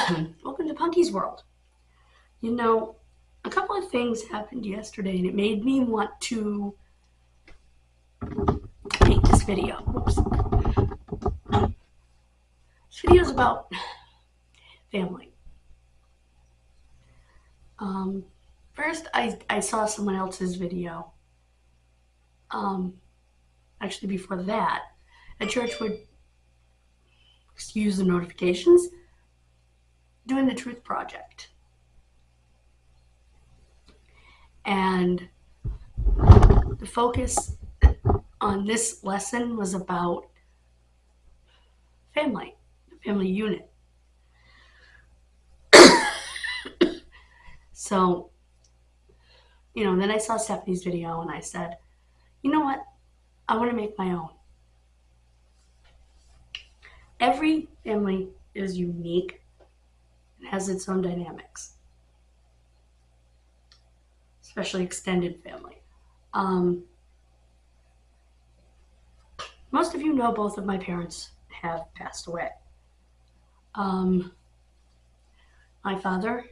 Welcome to Punky's World. You know, a couple of things happened yesterday and it made me want to make this video. Oops. This video is about family. First, I saw someone else's video. Actually, before that, a church would use the notifications doing the Truth Project. And the focus on this lesson was about family, the family unit. So, then I saw Stephanie's video and I said, you know what? I want to make my own. Every family is unique and has its own dynamics, especially extended family. Most of you know both of my parents have passed away. My father,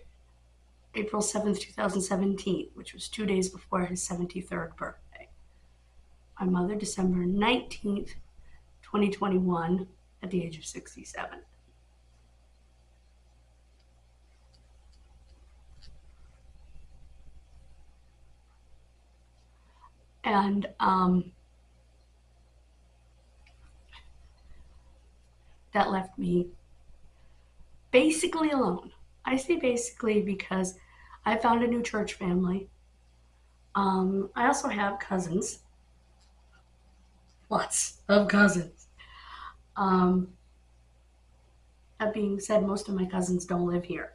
April 7th, 2017, which was 2 days before his 73rd birthday. My mother, December 19th, 2021, at the age of 67. And that left me basically alone. I say basically because I found a new church family. I also have cousins. Lots of cousins. That being said, most of my cousins don't live here.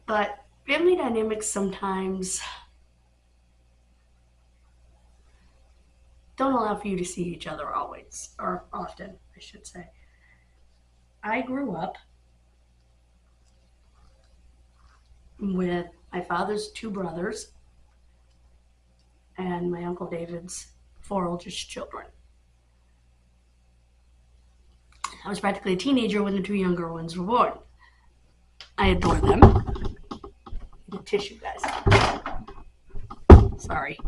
But family dynamics sometimes don't allow for you to see each other always, or often, I should say. I grew up with my father's 2 brothers and my Uncle David's 4 oldest children. I was practically a teenager when the 2 younger ones were born. I adore them. Need a tissue, guys. Sorry.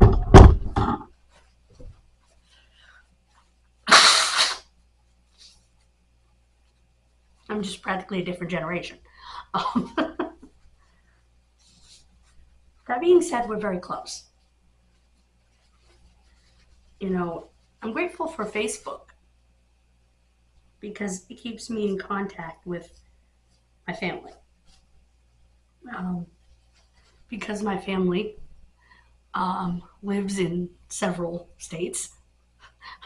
I'm just practically a different generation. That being said, we're very close. I'm grateful for Facebook because it keeps me in contact with my family. Because my family lives in several states.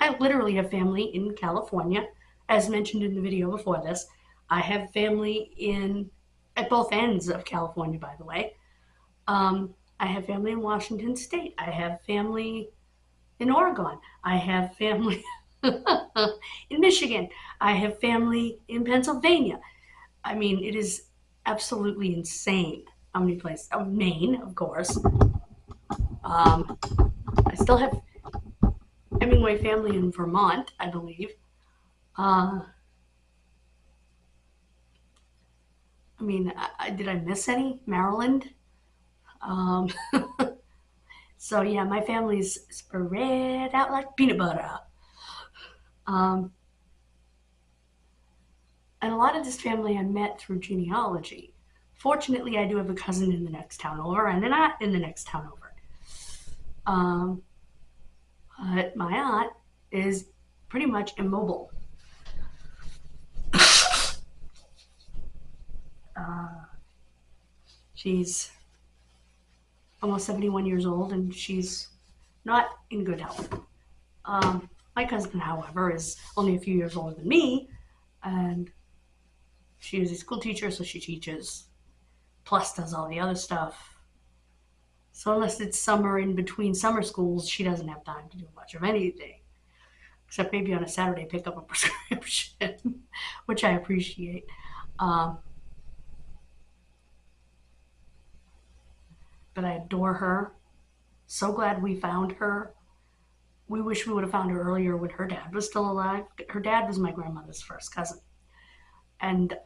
I literally have family in California, as mentioned in the video before this. I have family at both ends of California, by the way. I have family in Washington State. I have family in Oregon. I have family in Michigan. I have family in Pennsylvania. I mean, it is absolutely insane how many places. Maine, of course. I still have Hemingway family in Vermont, I believe. Did I miss any? Maryland? So yeah, my family's spread out like peanut butter. And a lot of this family I met through genealogy. Fortunately, I do have a cousin in the next town over and an aunt in the next town over. But my aunt is pretty much immobile. She's almost 71 years old and she's not in good health. My cousin, however, is only a few years older than me, and she is a school teacher, so she teaches, plus does all the other stuff. So unless it's summer in between summer schools, she doesn't have time to do much of anything, except maybe on a Saturday pick up a prescription, which I appreciate. But I adore her. So glad we found her. We wish we would have found her earlier when her dad was still alive. Her dad was my grandmother's first cousin. And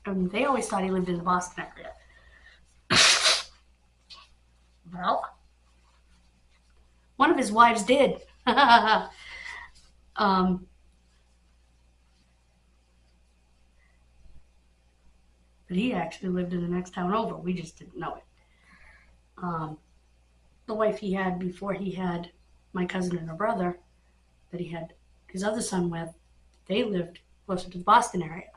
they always thought he lived in the Boston area. Well, one of his wives did. um, but he actually lived in the next town over. We just didn't know it. The wife he had before he had my cousin and her brother that he had his other son with, they lived closer to the Boston area.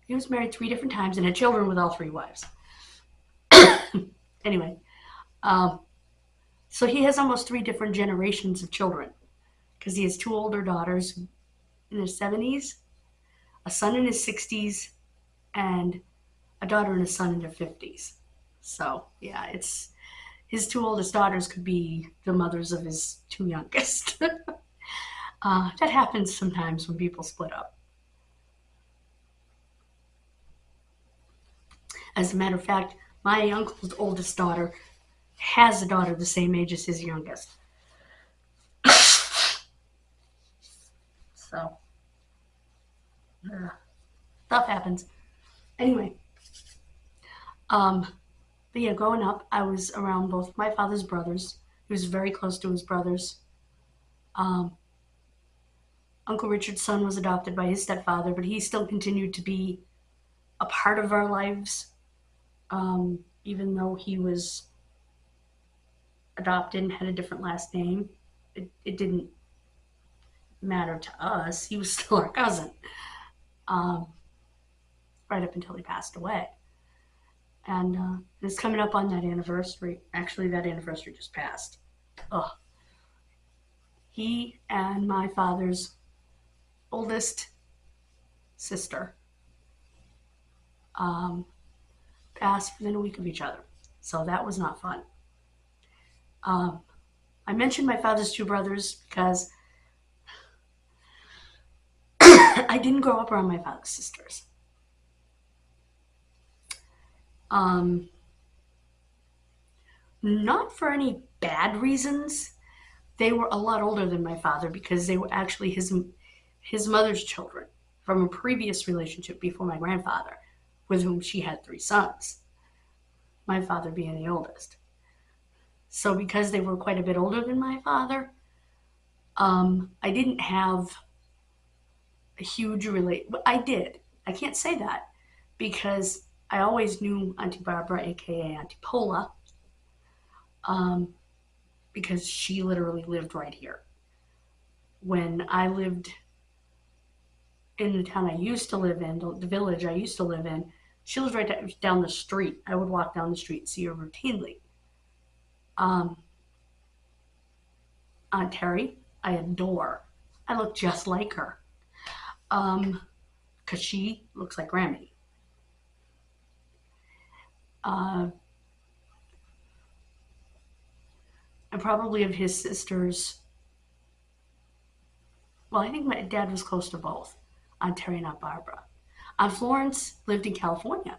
He was married 3 different times and had children with all 3 wives. Anyway, so he has almost 3 different generations of children because he has 2 older daughters in their 70s, a son in his 60s, and a daughter and a son in their 50s. So, yeah, it's his 2 oldest daughters could be the mothers of his 2 youngest. That happens sometimes when people split up. As a matter of fact, my uncle's oldest daughter has a daughter the same age as his youngest. So, stuff happens. Anyway, but yeah, growing up, I was around both my father's brothers. He was very close to his brothers. Uncle Richard's son was adopted by his stepfather, but he still continued to be a part of our lives, even though he was adopted and had a different last name. It didn't matter to us. He was still our cousin, right up until he passed away. And it's coming up on that anniversary. Actually, that anniversary just passed. Ugh. He and my father's oldest sister passed within a week of each other. So that was not fun. I mentioned my father's 2 brothers because I didn't grow up around my father's sisters. Not for any bad reasons. They were a lot older than my father because they were actually his mother's children from a previous relationship before my grandfather, with whom she had 3 sons, my father being the oldest. So because they were quite a bit older than my father, I didn't have a huge I did. I can't say that because I always knew Auntie Barbara, aka Auntie Pola, because she literally lived right here. When I lived in the town I used to live in, the village I used to live in, she lived right down the street. I would walk down the street and see her routinely. Aunt Terry, I adore. I look just like her. Because she looks like Grammy. And probably of his sisters, well, I think my dad was close to both, Aunt Terry and Aunt Barbara. Aunt Florence lived in California.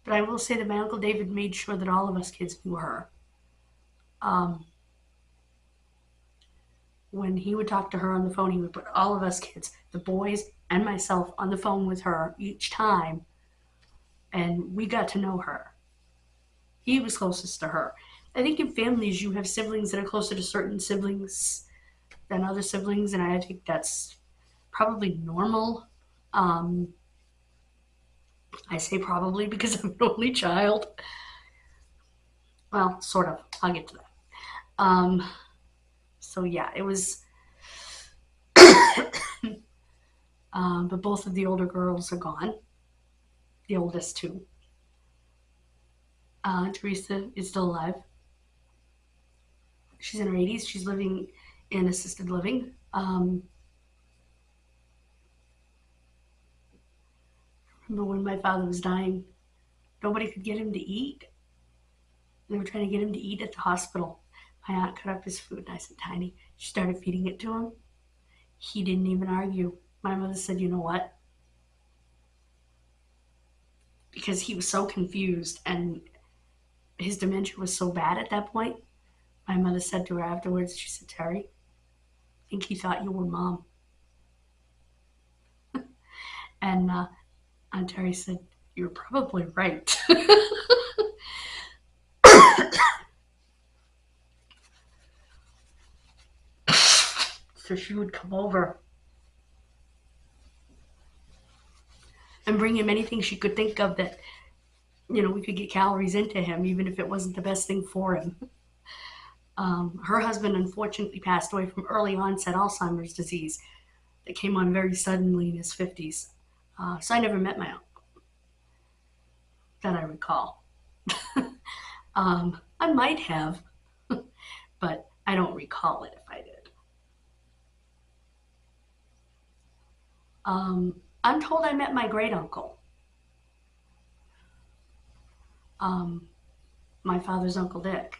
But I will say that my Uncle David made sure that all of us kids knew her. When he would talk to her on the phone, he would put all of us kids, the boys and myself, on the phone with her each time, and we got to know her. He was closest to her. I think in families you have siblings that are closer to certain siblings than other siblings, and I think that's probably normal. I say probably because I'm an only child. Well, sort of. I'll get to that. So yeah, it was. But both of the older girls are gone. The oldest 2. Teresa is still alive. She's in her 80s. She's living in assisted living. Remember when my father was dying, nobody could get him to eat. They were trying to get him to eat at the hospital. My aunt cut up his food nice and tiny. She started feeding it to him. He didn't even argue. My mother said, you know what? because he was so confused and his dementia was so bad at that point. My mother said to her afterwards, she said, Terry, I think he thought you were mom. And Aunt Terry said, you're probably right. So she would come over and bring him anything she could think of that, we could get calories into him, even if it wasn't the best thing for him. Her husband unfortunately passed away from early onset Alzheimer's disease that came on very suddenly in his 50s. So I never met my uncle, that I recall. I might have, but I don't recall it if I did. I'm told I met my great uncle, my father's Uncle Dick,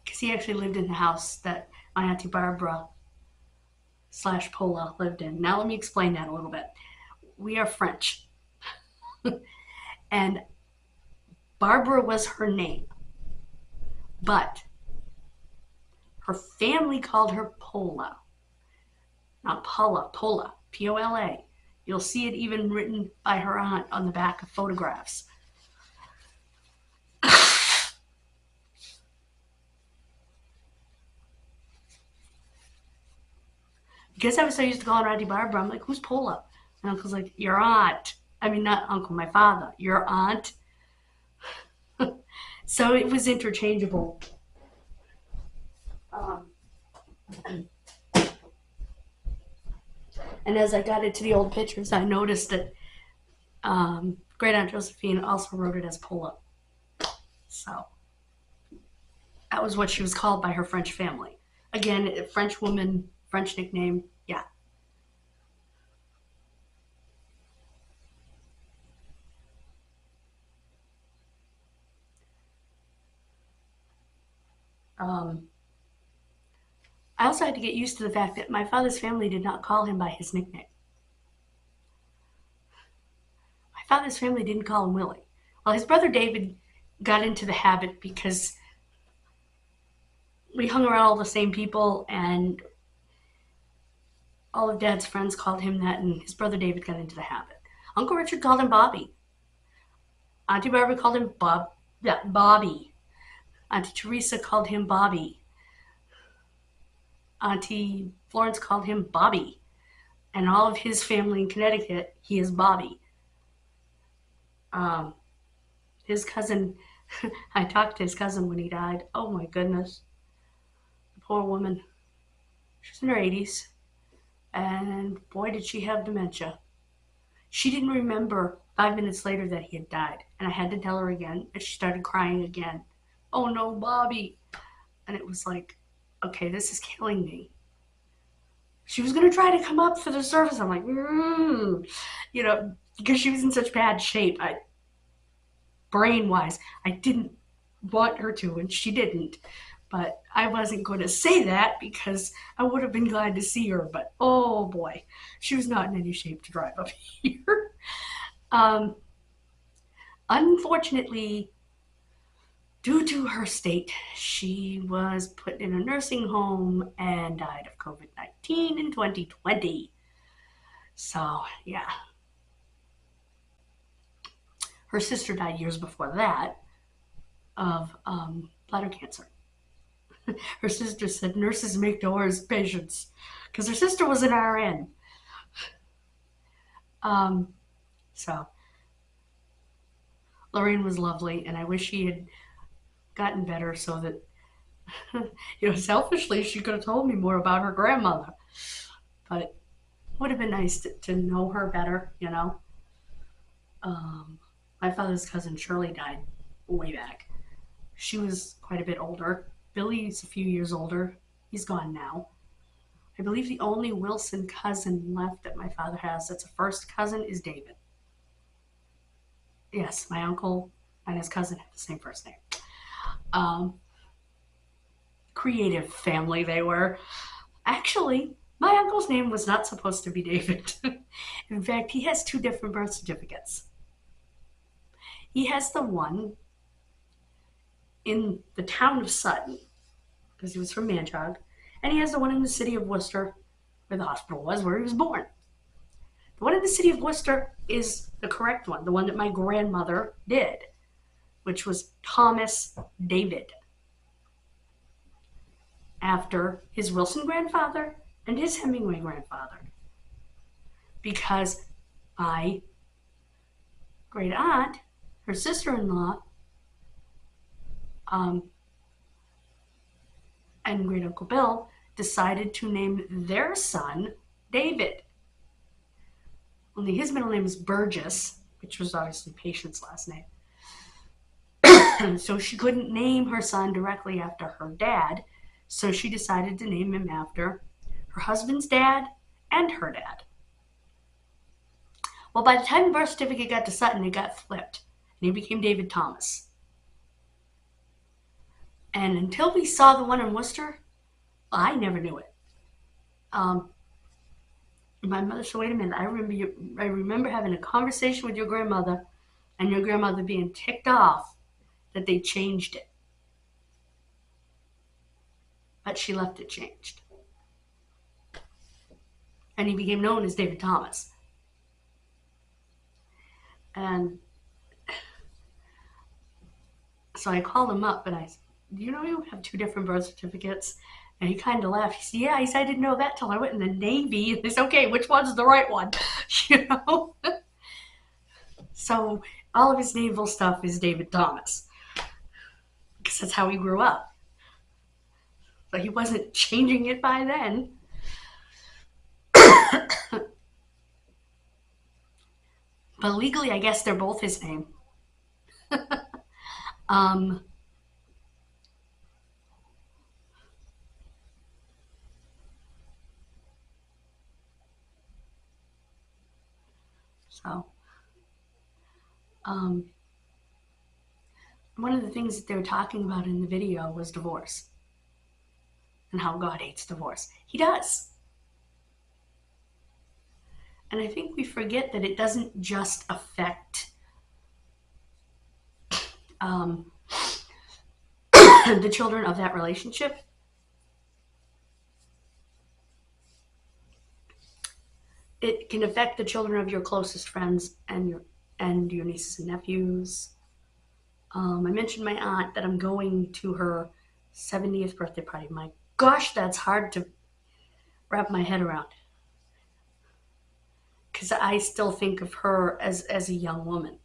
because he actually lived in the house that my Auntie Barbara / Pola lived in. Now let me explain that a little bit. We are French, and Barbara was her name, but her family called her Pola. Not Paula, Pola, Pola. You'll see it even written by her aunt on the back of photographs. Because I was so used to calling her Auntie Barbara, I'm like, who's Pola? And Uncle's like, your aunt. I mean, not Uncle, my father. Your aunt. So it was interchangeable. And as I got into the old pictures, I noticed that Great Aunt Josephine also wrote it as Pola. So that was what she was called by her French family. Again, a French woman, French nickname, yeah. I also had to get used to the fact that my father's family did not call him by his nickname. My father's family didn't call him Willie. Well, his brother David got into the habit because we hung around all the same people and all of Dad's friends called him that, and his brother David got into the habit. Uncle Richard called him Bobby. Auntie Barbara called him Bobby. Auntie Teresa called him Bobby. Auntie Florence called him Bobby. And all of his family in Connecticut, he is Bobby. His cousin, I talked to his cousin when he died. Oh my goodness. The poor woman. She's in her 80s. And boy, did she have dementia. She didn't remember 5 minutes later that he had died. And I had to tell her again. And she started crying again. Oh no, Bobby. And it was like, okay, this is killing me. She was going to try to come up for the service. I'm like, because she was in such bad shape. Brain-wise, I didn't want her to, and she didn't. But I wasn't going to say that because I would have been glad to see her. But oh boy, she was not in any shape to drive up here. Unfortunately, due to her state, she was put in a nursing home and died of COVID-19 in 2020. So, yeah. Her sister died years before that of bladder cancer. Her sister said nurses make doors patients because her sister was an RN. So, Lorraine was lovely, and I wish she had gotten better so that, selfishly, she could have told me more about her grandmother. But it would have been nice to know her better, My father's cousin Shirley died way back. She was quite a bit older. Billy's a few years older. He's gone now. I believe the only Wilson cousin left that my father has that's a first cousin is David. Yes, my uncle and his cousin have the same first name. Creative family they were. Actually, My uncle's name was not supposed to be David. In fact, he has 2 different birth certificates. He has the one in the town of Sutton, because he was from Manchog, and he has the one in the city of Worcester, where the hospital was, where he was born. The one in the city of Worcester is the correct one, the one that my grandmother did, which was Thomas David, after his Wilson grandfather and his Hemingway grandfather. Because my great aunt, her sister-in-law, and great uncle Bill decided to name their son David. Only his middle name is Burgess, which was obviously Patient's last name. So she couldn't name her son directly after her dad, so she decided to name him after her husband's dad and her dad. Well, by the time the birth certificate got to Sutton, it got flipped, and he became David Thomas. And until we saw the one in Worcester, I never knew it. My mother said, wait a minute, I remember having a conversation with your grandmother, and your grandmother being ticked off that they changed it. But she left it changed. And he became known as David Thomas. And so I called him up and I said, do you know you have 2 different birth certificates? And he kind of laughed. He said, yeah, I didn't know that till I went in the Navy. And I said, okay, which one's the right one? You know? So all of his naval stuff is David Thomas, because that's how he grew up. But he wasn't changing it by then. But legally, I guess they're both his name. So, one of the things that they were talking about in the video was divorce and how God hates divorce. He does. And I think we forget that it doesn't just affect the children of that relationship. It can affect the children of your closest friends and your nieces and nephews. I mentioned my aunt that I'm going to her 70th birthday party. My gosh, that's hard to wrap my head around, because I still think of her as a young woman.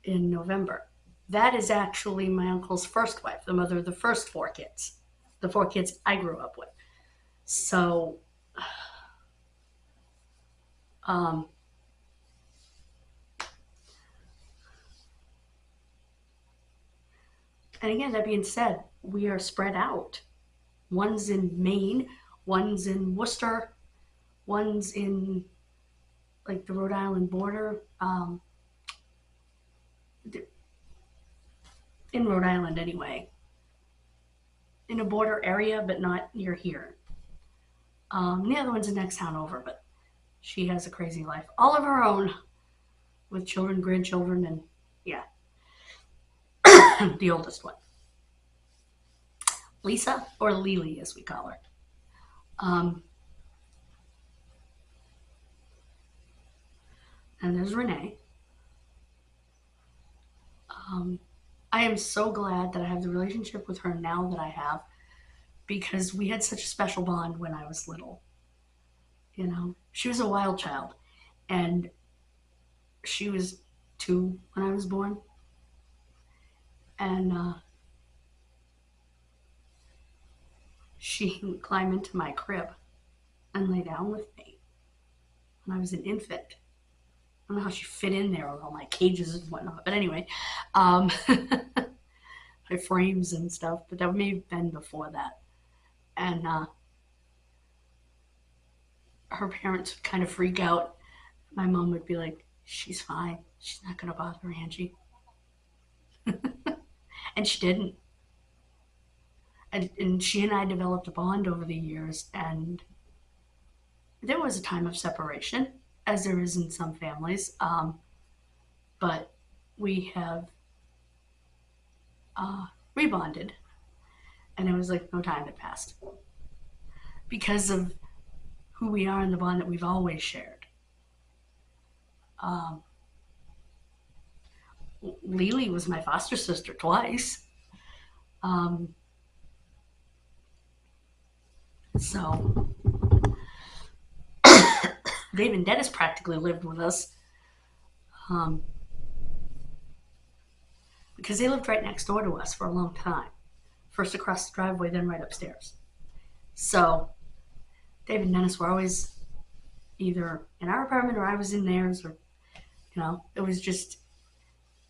In November. That is actually my uncle's first wife, the mother of the first 4 kids, the 4 kids I grew up with. So, and again, that being said, we are spread out. One's in Maine, one's in Worcester, one's in like the Rhode Island border, in Rhode Island anyway, in a border area, but not near here. The other one's the next town over, but she has a crazy life all of her own with children, grandchildren, and yeah. The oldest one, Lisa, or Lily as we call her. And there's Renee. I am so glad that I have the relationship with her now that I have, because we had such a special bond when I was little. You know, she was a wild child, and she was 2 when I was born. And she would climb into my crib and lay down with me when I was an infant. I don't know how she fit in there with all my cages and whatnot, but anyway, my frames and stuff, but that may have been before that. And her parents would kind of freak out. My mom would be like, she's fine. She's not going to bother Angie. And she didn't. And she and I developed a bond over the years, and there was a time of separation, as there is in some families, but we have rebonded, and it was like no time had passed because of who we are and the bond that we've always shared. Lily was my foster sister twice. So Dave and Dennis practically lived with us because they lived right next door to us for a long time. First across the driveway, then right upstairs. So Dave and Dennis were always either in our apartment or I was in theirs, or, it was just,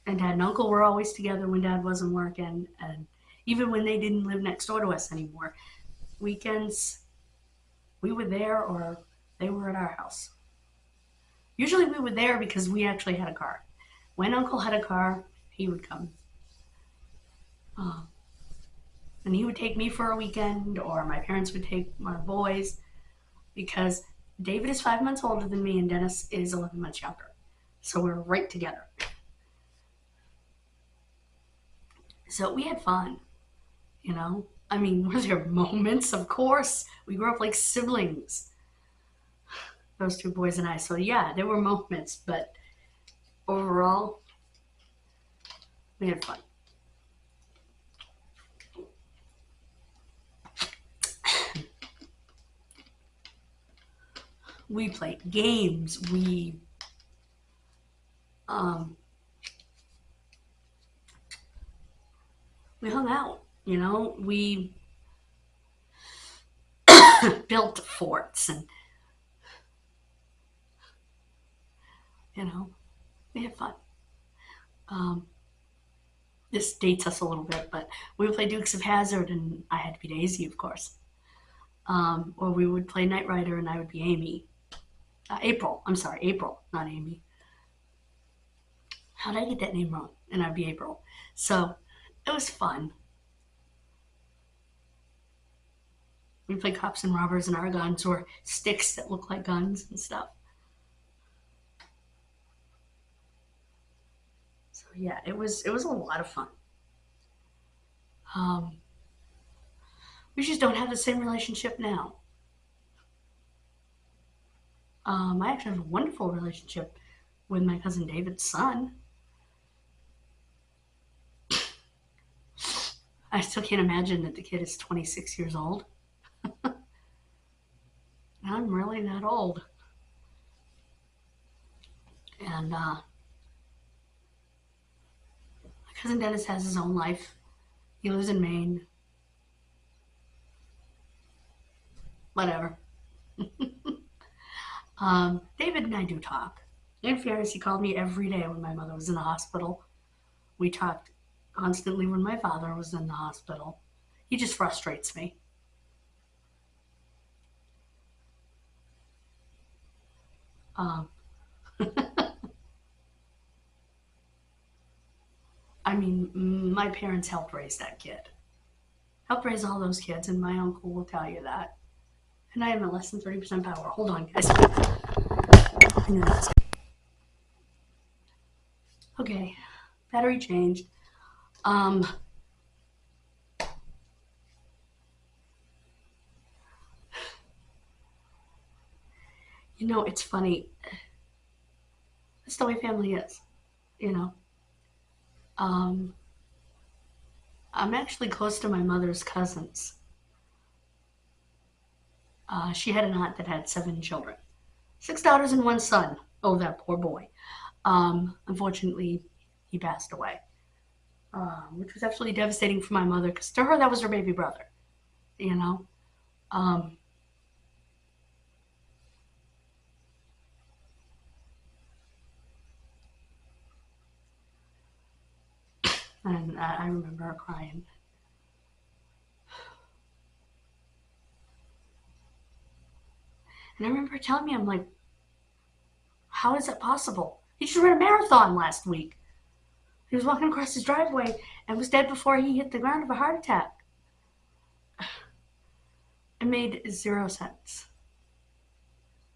and Dad and Uncle were always together when Dad wasn't working. And even when they didn't live next door to us anymore, weekends, we were there or they were at our house. Usually we were there because we actually had a car. When Uncle had a car, he would come. And he would take me for a weekend, or my parents would take my boys, because David is 5 months older than me and Dennis is 11 months younger. So we're right together. So we had fun, I mean, were there moments? Of course. We grew up like siblings, those two boys and I. So yeah, there were moments, but overall, we had fun. We played games. We hung out, we built forts, and we had fun. This dates us a little bit, but we would play Dukes of Hazzard, and I had to be Daisy, of course. Or we would play Knight Rider, and I would be Amy. April, not Amy. How did I get that name wrong? And I'd be April. So it was fun. We played cops and robbers, and our guns were sticks that look like guns and stuff. So yeah, it was a lot of fun. We just don't have the same relationship now. I actually have a wonderful relationship with my cousin David's son. I still can't imagine that the kid is 26 years old. I'm really that old. And my cousin Dennis has his own life. He lives in Maine. Whatever. David and I do talk. In fairness, he called me every day when my mother was in the hospital. We talked constantly when my father was in the hospital. He just frustrates me. I mean, my parents helped raise that kid. Helped raise all those kids, and my uncle will tell you that. And I am at less than 30% power. Hold on, guys. Okay, battery changed. It's funny. That's the way family is, you know. I'm actually close to my mother's cousins. She had an aunt that had 7 children, 6 daughters and 1 son. Oh, that poor boy. Unfortunately, he passed away, which was absolutely devastating for my mother, because to her, that was her baby brother, you know. Um, and I remember her crying. And I remember her telling me, I'm like, how is that possible? He just ran a marathon last week. He was walking across his driveway and was dead before he hit the ground of a heart attack. It made 0 sense.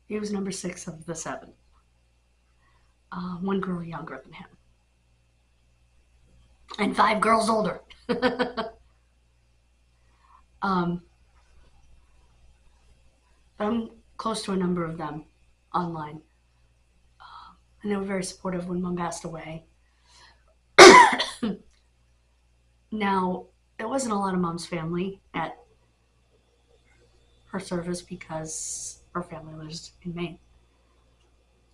He was number 6 of the 7. One girl younger than him. And 5 girls older. um, but I'm close to a number of them online. And they were very supportive when Mom passed away. Now, there wasn't a lot of Mom's family at her service because her family lives in Maine.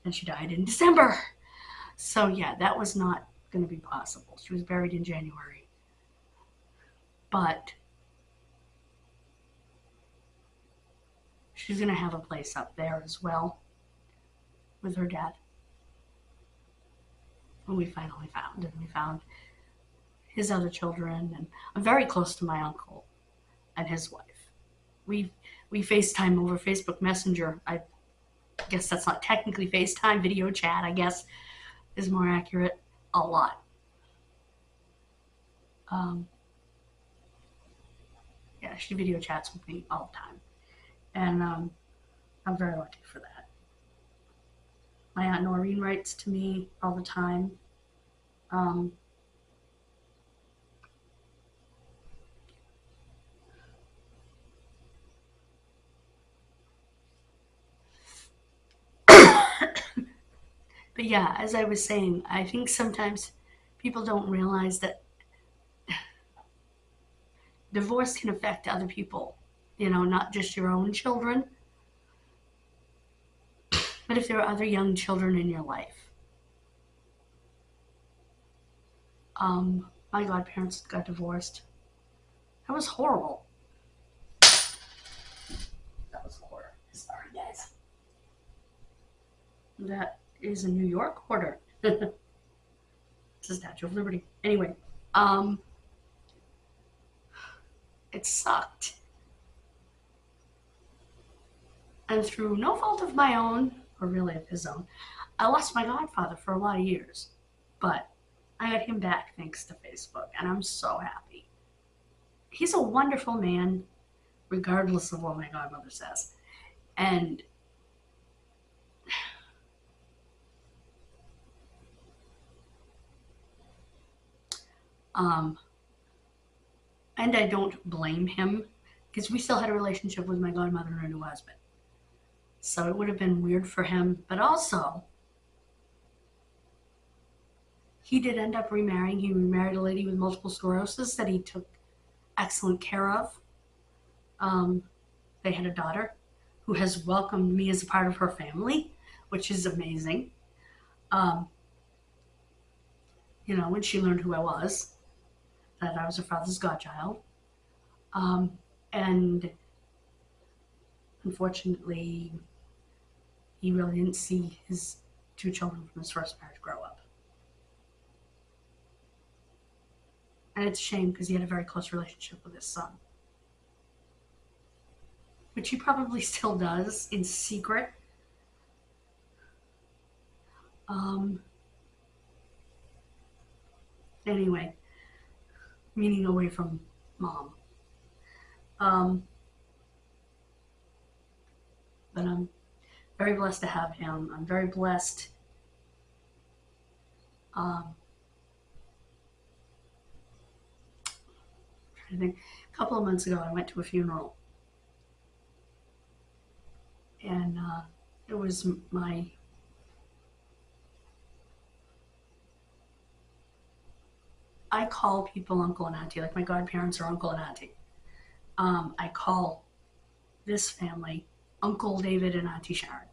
And she died in December. So, yeah, that was not going to be possible. She was buried in January. But she's going to have a place up there as well with her dad. And we finally found. And we found his other children. And I'm very close to my uncle and his wife. We FaceTime over Facebook Messenger. I guess that's not technically FaceTime, video chat, I guess, is more accurate. A lot. Yeah, she video chats with me all the time. And I'm very lucky for that. My Aunt Noreen writes to me all the time. But yeah, as I was saying, I think sometimes people don't realize that divorce can affect other people, not just your own children, but if there are other young children in your life. My godparents got divorced. That was horrible. That was horror. Sorry, guys. That is a New York order. It's a Statue of Liberty. Anyway, it sucked. And through no fault of my own, or really of his own, I lost my godfather for a lot of years. But I got him back thanks to Facebook, and I'm so happy. He's a wonderful man, regardless of what my godmother says. And I don't blame him, because we still had a relationship with my godmother and her new husband. So it would have been weird for him. But also, he did end up remarrying. He remarried a lady with multiple sclerosis that he took excellent care of. They had a daughter who has welcomed me as a part of her family, which is amazing. When she learned who I was, that I was her father's godchild. And unfortunately, he really didn't see his 2 children from his first marriage grow up. And it's a shame because he had a very close relationship with his son, which he probably still does in secret. Anyway, meaning away from Mom. But I'm very blessed to have him. I'm very blessed. I think a couple of months ago I went to a funeral. And it was I call people uncle and auntie, like my godparents are uncle and auntie. I call this family Uncle David and Auntie Sharon.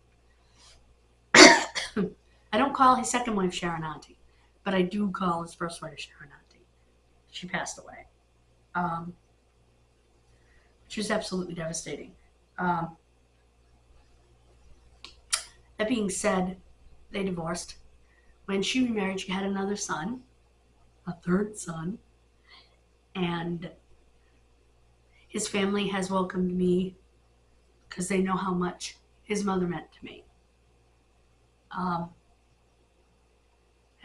I don't call his second wife Sharon auntie, but I do call his first wife Sharon auntie. She passed away, which was absolutely devastating. That being said, they divorced. When she remarried, she had another son, a third son, and his family has welcomed me because they know how much his mother meant to me.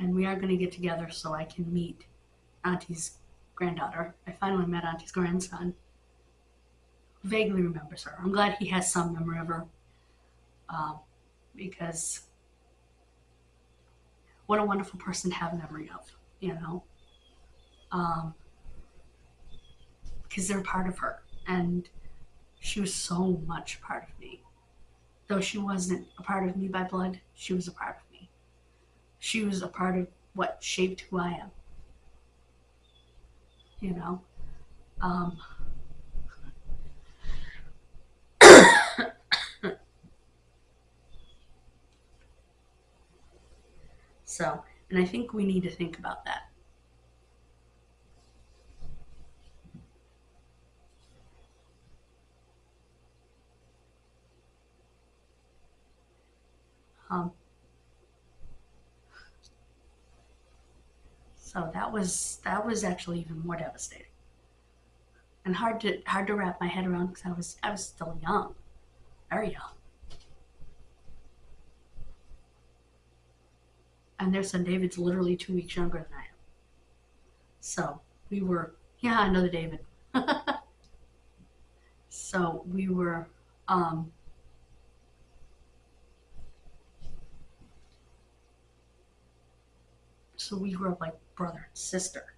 And we are going to get together so I can meet Auntie's granddaughter. I finally met Auntie's grandson, vaguely remembers her. I'm glad he has some memory of her, because what a wonderful person to have memory of, you know, because they're part of her, and she was so much a part of me. Though she wasn't a part of me by blood, she was a part of me. She was a part of what shaped who I am, you know. Um, so, and I think we need to think about that. Um, so that was actually even more devastating and hard to wrap my head around because I was still young, very young. And their son David's literally 2 weeks younger than I am. So we were, yeah, another David. So we were, um, so we grew up like brother and sister.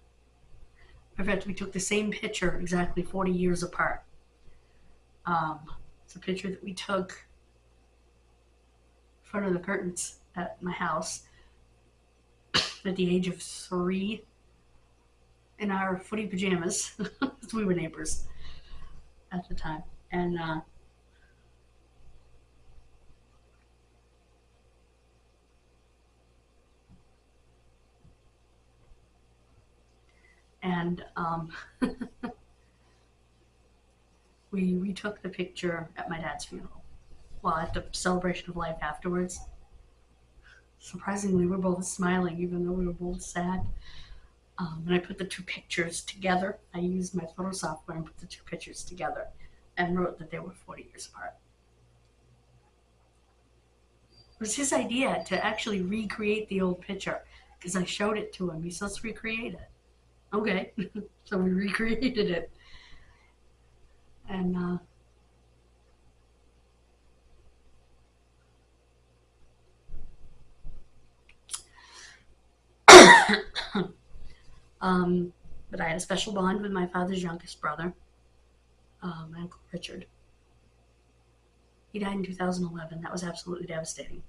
In fact, we took the same picture exactly 40 years apart. Um, it's a picture that we took in front of the curtains at my house at the age of 3 in our footy pajamas. We were neighbors at the time. And we retook the picture at my dad's funeral. Well, at the celebration of life afterwards. Surprisingly, we're both smiling, even though we were both sad. And I put the two pictures together. I used my photo software and put the two pictures together and wrote that they were 40 years apart. It was his idea to actually recreate the old picture because I showed it to him. He said, let's recreate it. Okay. So we recreated it. And but I had a special bond with my father's youngest brother, my Uncle Richard. He died in 2011. That was absolutely devastating.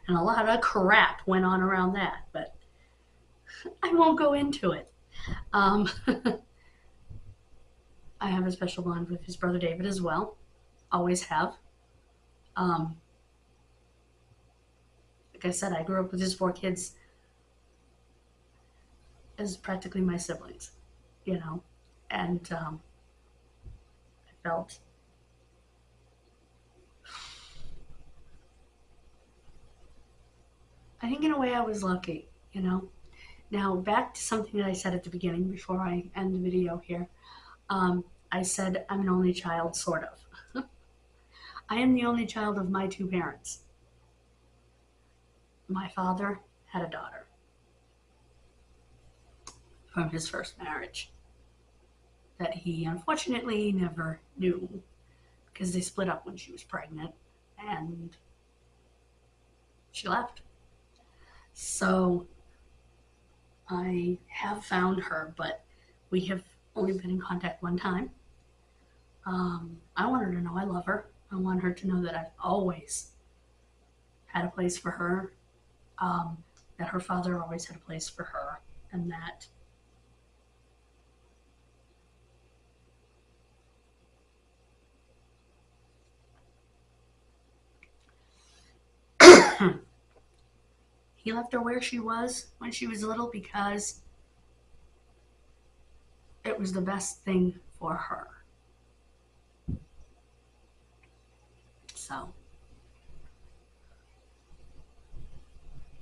And a lot of crap went on around that, but I won't go into it. Um, I have a special bond with his brother David as well. Always have. Um, like I said, I grew up with his 4 kids as practically my siblings, you know, and I felt I think in a way I was lucky, you know. Now back to something that I said at the beginning before I end the video here. I said I'm an only child, sort of. I am the only child of my 2 parents. My father had a daughter from his first marriage that he unfortunately never knew because they split up when she was pregnant and she left. So I have found her, but we have only been in contact one time. I want her to know I love her. I want her to know that I've always had a place for her, that her father always had a place for her, and that he left her where she was when she was little because it was the best thing for her. So,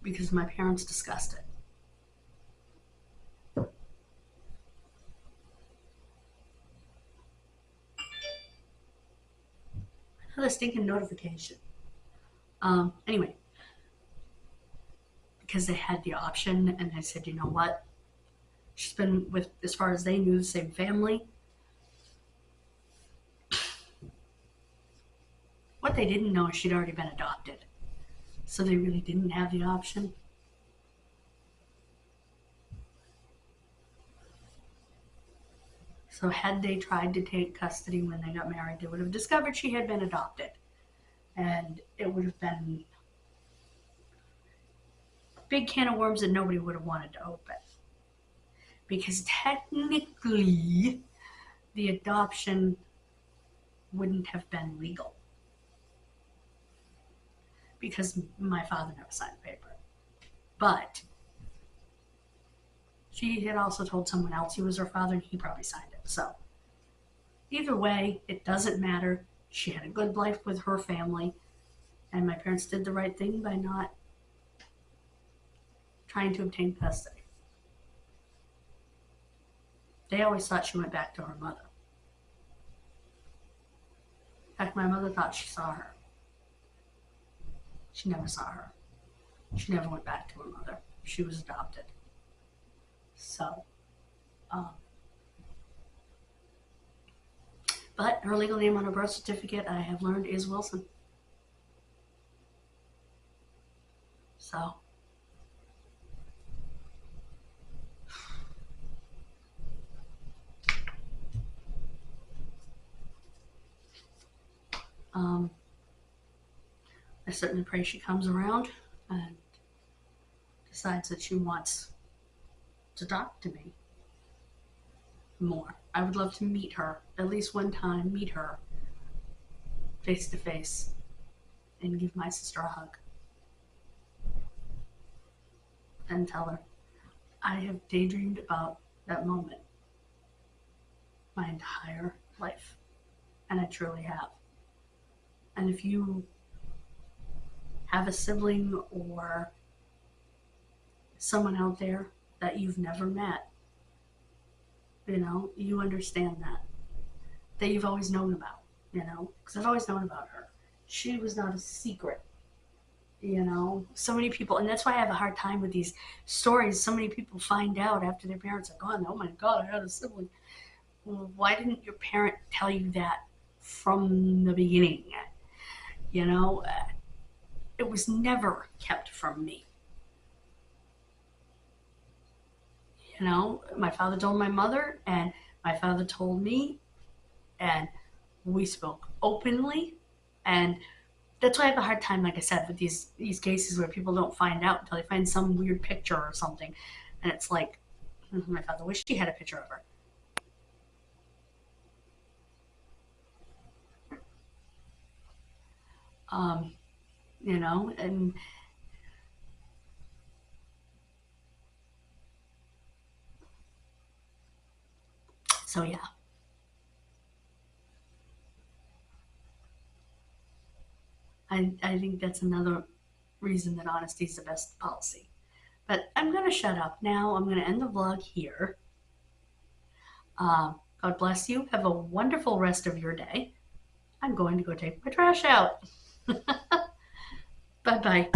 because my parents discussed it. Another stinking notification. Anyway, because they had the option, and I said, you know what? She's been with, as far as they knew, the same family. what they didn't know is she'd already been adopted. So they really didn't have the option. So had they tried to take custody when they got married, they would have discovered she had been adopted. And it would have been a big can of worms that nobody would have wanted to open. Because technically, the adoption wouldn't have been legal. Because my father never signed the paper. But she had also told someone else he was her father, and he probably signed it. So either way, it doesn't matter. She had a good life with her family, and my parents did the right thing by not trying to obtain custody. They always thought she went back to her mother. In fact, my mother thought she saw her. She never saw her. She never went back to her mother. She was adopted. So, but her legal name on her birth certificate, I have learned, is Wilson. So, I certainly pray she comes around and decides that she wants to talk to me more. I would love to meet her, at least one time, meet her face to face and give my sister a hug and tell her I have daydreamed about that moment my entire life, and I truly have. And if you have a sibling or someone out there that you've never met, you know, you understand that you've always known about, you know, because I've always known about her. She was not a secret, you know. So many people, and that's why I have a hard time with these stories. So many people find out after their parents are gone, oh my God, I had a sibling. Well, why didn't your parent tell you that from the beginning? You know, it was never kept from me. You know, my father told my mother, and my father told me, and we spoke openly. And that's why I have a hard time, like I said, with these cases where people don't find out until they find some weird picture or something. And it's like, my father wished he had a picture of her. You know, and so yeah. I think that's another reason that honesty is the best policy. But I'm going to shut up now. I'm going to end the vlog here. God bless you. Have a wonderful rest of your day. I'm going to go take my trash out. Bye-bye.